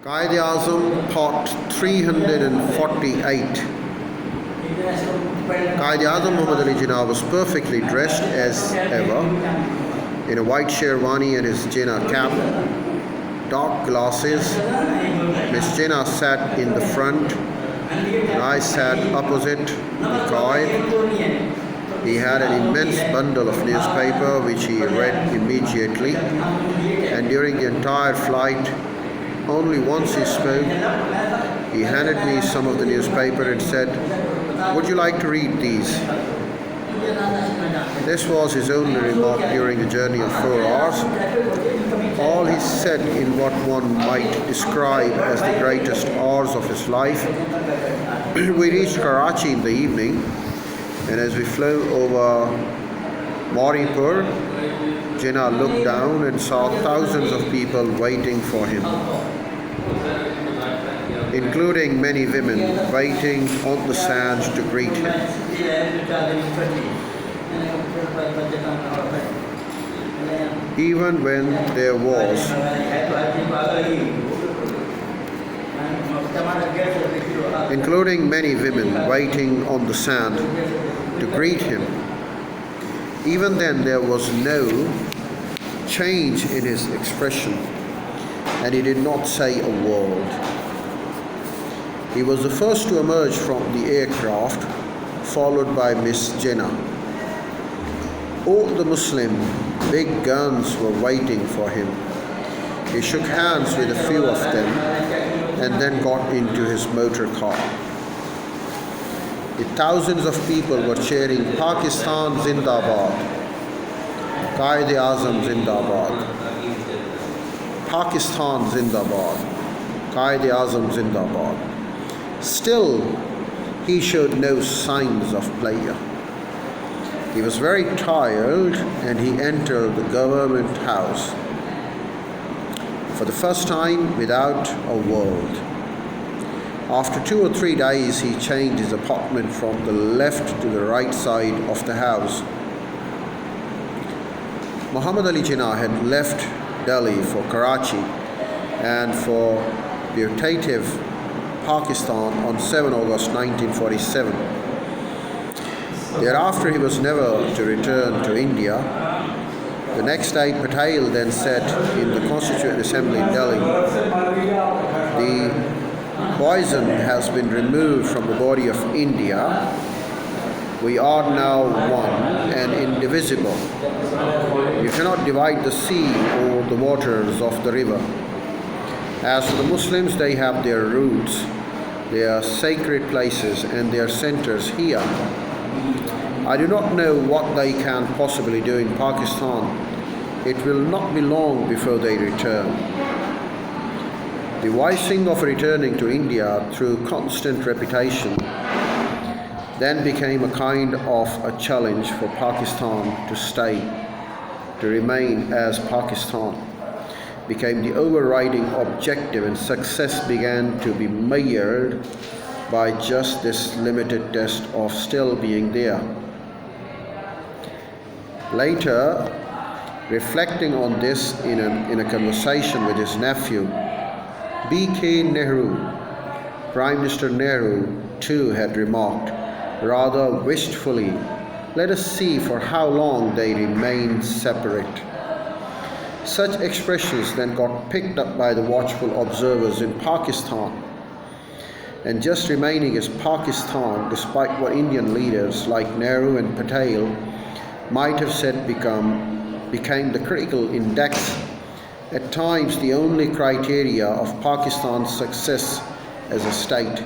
Quaid Azam, part 348. Quaid Azam Muhammad Ali Jinnah was perfectly dressed as ever, in a white sherwani and his Jinnah cap, dark glasses. Miss Jinnah sat in the front, and I sat opposite Quaid. He had an immense bundle of newspaper which he read immediately, and during the entire flight, only once he spoke. He handed me some of the newspaper and said, "Would you like to read these?" This was his only remark during a journey of 4 hours. All he said in what one might describe as the greatest hours of his life. We reached Karachi in the evening, and as we flew over Moripur, Jinnah looked down and saw thousands of people waiting for him, including many women waiting on the sand to greet him. Even when there was including many women waiting on the sand to greet him. Even then there was no change in his expression, and he did not say a word. He was the first to emerge from the aircraft, followed by Miss Jinnah. All the Muslim big guns were waiting for him. He shook hands with a few of them and then got into his motor car. The thousands of people were cheering, "Pakistan Zindabad, Quaid Azam Zindabad, Pakistan Zindabad, Quaid Azam Zindabad." Still, he showed no signs of pleasure. He was very tired, and he entered the government house for the first time without a word. After 2 or 3 days, he changed his apartment from the left to the right side of the house. Muhammad Ali Jinnah had left Delhi for Karachi and for putative Pakistan on 7 August 1947. Thereafter, he was never to return to India. The next day, Patel then said in the Constituent Assembly in Delhi, "The poison has been removed from the body of India. We are now one and indivisible. You cannot divide the sea or the waters of the river. As for the Muslims, they have their roots, their sacred places, and their centers here. I do not know what they can possibly do in Pakistan. It will not be long before they return." The voicing of returning to India through constant repetition then became a kind of a challenge for Pakistan to stay, to remain as Pakistan, became the overriding objective, and success began to be measured by just this limited test of still being there. Later, reflecting on this in a conversation with his nephew, B.K. Nehru, Prime Minister Nehru too had remarked, rather wistfully, "Let us see for how long they remain separate." Such expressions then got picked up by the watchful observers in Pakistan, and just remaining as Pakistan, despite what Indian leaders like Nehru and Patel might have said, became the critical index, at times the only criteria of Pakistan's success as a state.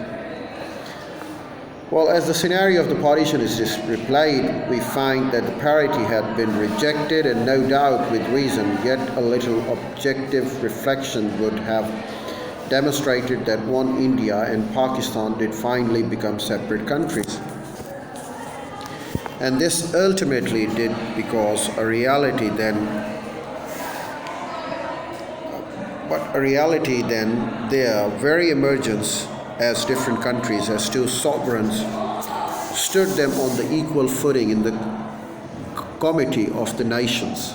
Well, as the scenario of the partition is replayed, we find that the parity had been rejected, and no doubt with reason, yet a little objective reflection would have demonstrated that one India and Pakistan did finally become separate countries. And this ultimately did because a reality then, their very emergence as different countries, as two sovereigns, stood them on the equal footing in the comity of the nations.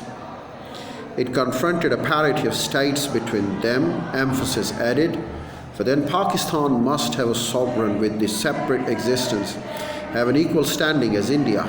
It confronted a parity of states between them, emphasis added, for then Pakistan must have a sovereign with the separate existence, have an equal standing as India.